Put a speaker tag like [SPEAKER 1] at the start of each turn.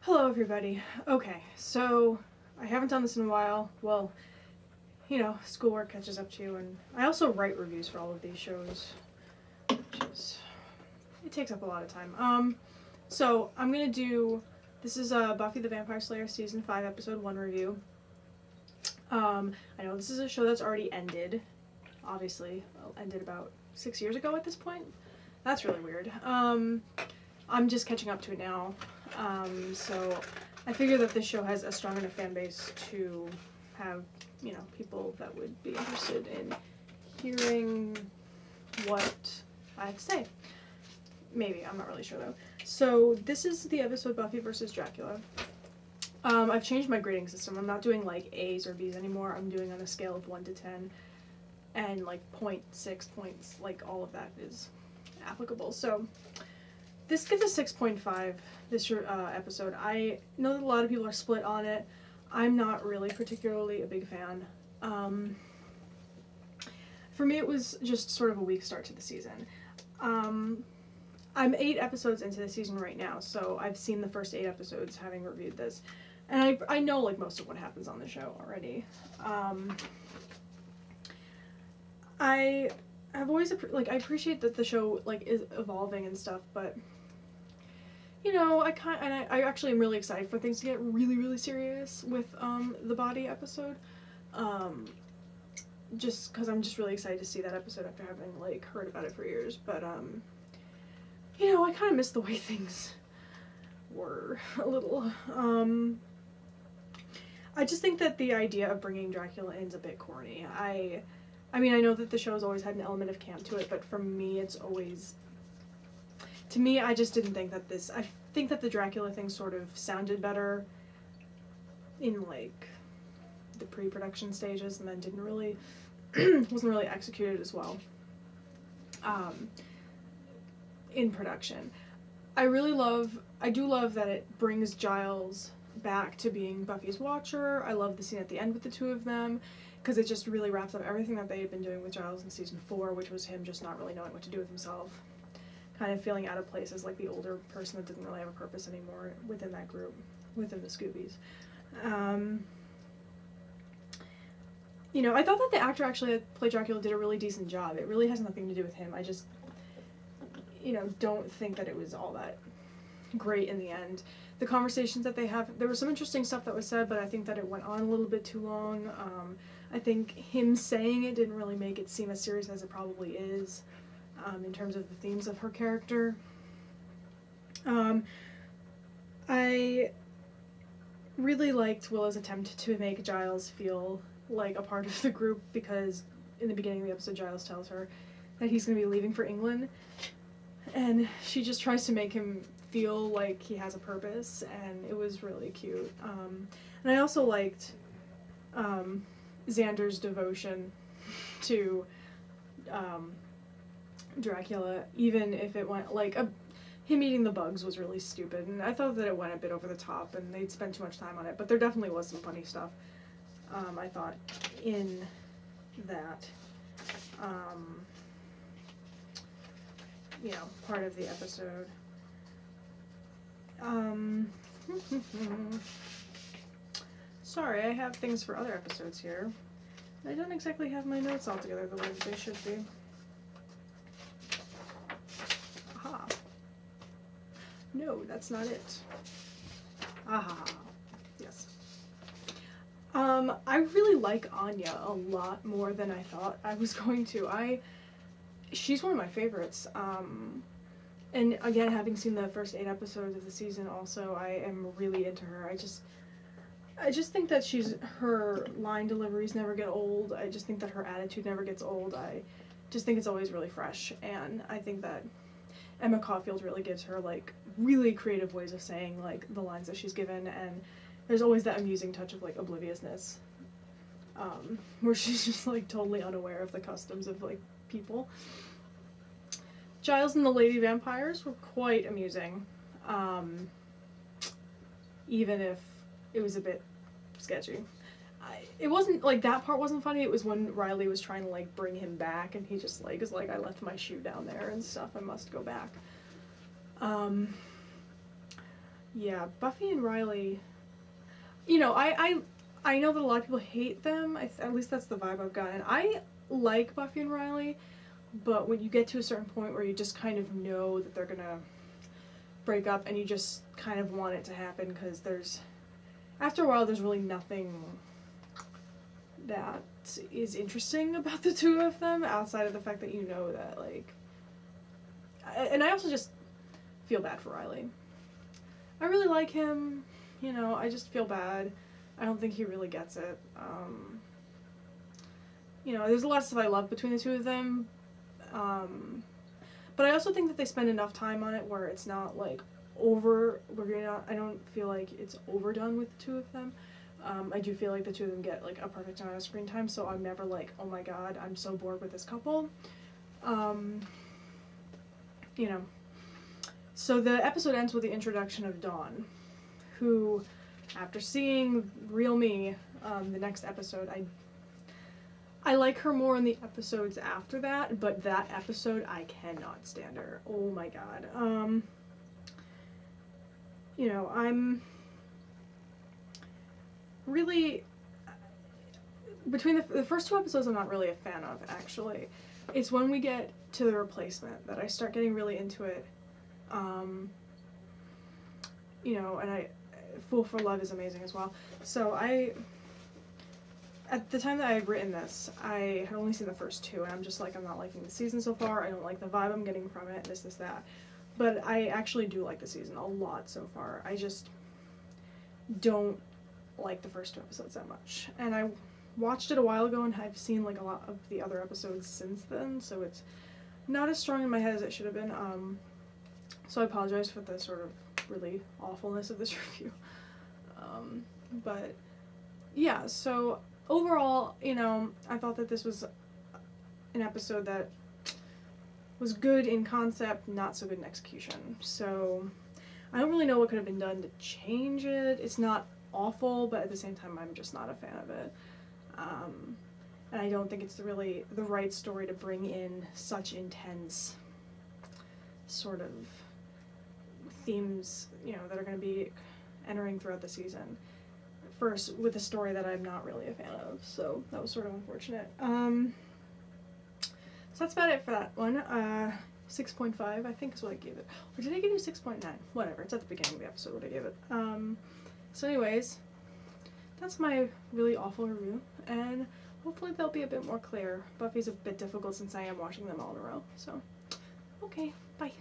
[SPEAKER 1] Hello everybody. Okay, so I haven't done this in a while. Well, schoolwork catches up to you, and I also write reviews for all of these shows, it takes up a lot of time. So I'm gonna do, this is Buffy the Vampire Slayer Season 5 Episode 1 review. I know this is a show that's already ended, obviously, ended about 6 years ago at this point. That's really weird. I'm just catching up to it now. So I figure that this show has a strong enough fan base to have, people that would be interested in hearing what I have to say. Maybe, I'm not really sure though. So this is the episode Buffy versus Dracula. I've changed my grading system. I'm not doing like A's or B's anymore. I'm doing on a scale of 1 to 10, and like 0.6 points, like all of that is applicable. So this gets a 6.5, this episode. I know that a lot of people are split on it. I'm not really particularly a big fan. For me, it was just sort of a weak start to the season. I'm 8 episodes into the season right now, so I've seen the first 8 episodes having reviewed this. And I know like most of what happens on the show already. I have always, I appreciate that the show like is evolving and stuff, but I actually am really excited for things to get really, really serious with the body episode. Just because I'm just really excited to see that episode after having like heard about it for years. But I kind of miss the way things were a little. I just think that the idea of bringing Dracula in is a bit corny. I mean, I know that the show's always had an element of camp to it, but for me, it's always. To me, I just didn't think that this. I think that the Dracula thing sort of sounded better in like the pre-production stages, and then didn't really wasn't really executed as well in production. I do love that it brings Giles back to being Buffy's watcher. I love the scene at the end with the two of them, because it just really wraps up everything that they had been doing with Giles in season 4, which was him just not really knowing what to do with himself, kind of feeling out of place as like the older person that didn't really have a purpose anymore within that group, within the Scoobies. I thought that the actor actually that played Dracula did a really decent job. It really has nothing to do with him. I just, don't think that it was all that great in the end. The conversations that they have, there was some interesting stuff that was said, but I think that it went on a little bit too long. I think him saying it didn't really make it seem as serious as it probably is, in terms of the themes of her character. I really liked Willow's attempt to make Giles feel like a part of the group, because in the beginning of the episode, Giles tells her that he's going to be leaving for England, and she just tries to make him feel like he has a purpose, and it was really cute. And I also liked Xander's devotion to Dracula, even if it went like him eating the bugs was really stupid, and I thought that it went a bit over the top and they'd spent too much time on it, but there definitely was some funny stuff, I thought, in that part of the episode. Sorry, I have things for other episodes here. I don't exactly have my notes all together the way that they should be. Aha. No, that's not it. Aha. Yes. I really like Anya a lot more than I thought I was going to. She's one of my favorites. And again, having seen the first 8 episodes of the season also, I am really into her. I just think that her line deliveries never get old. I just think that her attitude never gets old. I just think it's always really fresh, and I think that Emma Caulfield really gives her like really creative ways of saying like the lines that she's given, and there's always that amusing touch of like obliviousness, where she's just like totally unaware of the customs of like people. Giles and the Lady Vampires were quite amusing, even if it was a bit sketchy. It wasn't like that part wasn't funny. It was when Riley was trying to like bring him back, and he just like is like, I left my shoe down there and stuff, I must go back. Yeah, Buffy and Riley, you know, I know that a lot of people hate them. At least that's the vibe I've gotten. I like Buffy and Riley, but when you get to a certain point where you just kind of know that they're gonna break up and you just kind of want it to happen because after a while there's really nothing that is interesting about the two of them outside of the fact that you know that, like, and I also just feel bad for Riley. I really like him, you know, I just feel bad. I don't think he really gets it. You know, there's a lot of stuff I love between the two of them, but I also think that they spend enough time on it where it's not, like, I don't feel like it's overdone with the two of them. I do feel like the two of them get, like, a perfect amount of screen time, so I'm never like, oh my god, I'm so bored with this couple. You know. So the episode ends with the introduction of Dawn, who, after seeing Real Me, the next episode, I like her more in the episodes after that, but that episode, I cannot stand her. Oh my god. You know, I'm really, between the first two episodes I'm not really a fan of, actually. It's when we get to the replacement that I start getting really into it. You know, and Fool for Love is amazing as well. So at the time that I had written this, I had only seen the first two, and I'm just like, I'm not liking the season so far, I don't like the vibe I'm getting from it, this, that. But I actually do like the season a lot so far. I just don't like the first two episodes that much. And I watched it a while ago, and I've seen, like, a lot of the other episodes since then, so it's not as strong in my head as it should have been. So I apologize for the sort of really awfulness of this review. But yeah, so overall, you know, I thought that this was an episode that was good in concept, not so good in execution. So I don't really know what could have been done to change it. It's not awful, but at the same time, I'm just not a fan of it. And I don't think it's really the right story to bring in such intense sort of themes, you know, that are going to be entering throughout the season. First, with a story that I'm not really a fan of, so that was sort of unfortunate. So that's about it for that one. 6.5, I think is what I gave it. Or did I give it 6.9? Whatever, it's at the beginning of the episode what I gave it. So anyways, that's my really awful review, and hopefully they'll be a bit more clear. Buffy's a bit difficult since I am watching them all in a row, so okay, bye.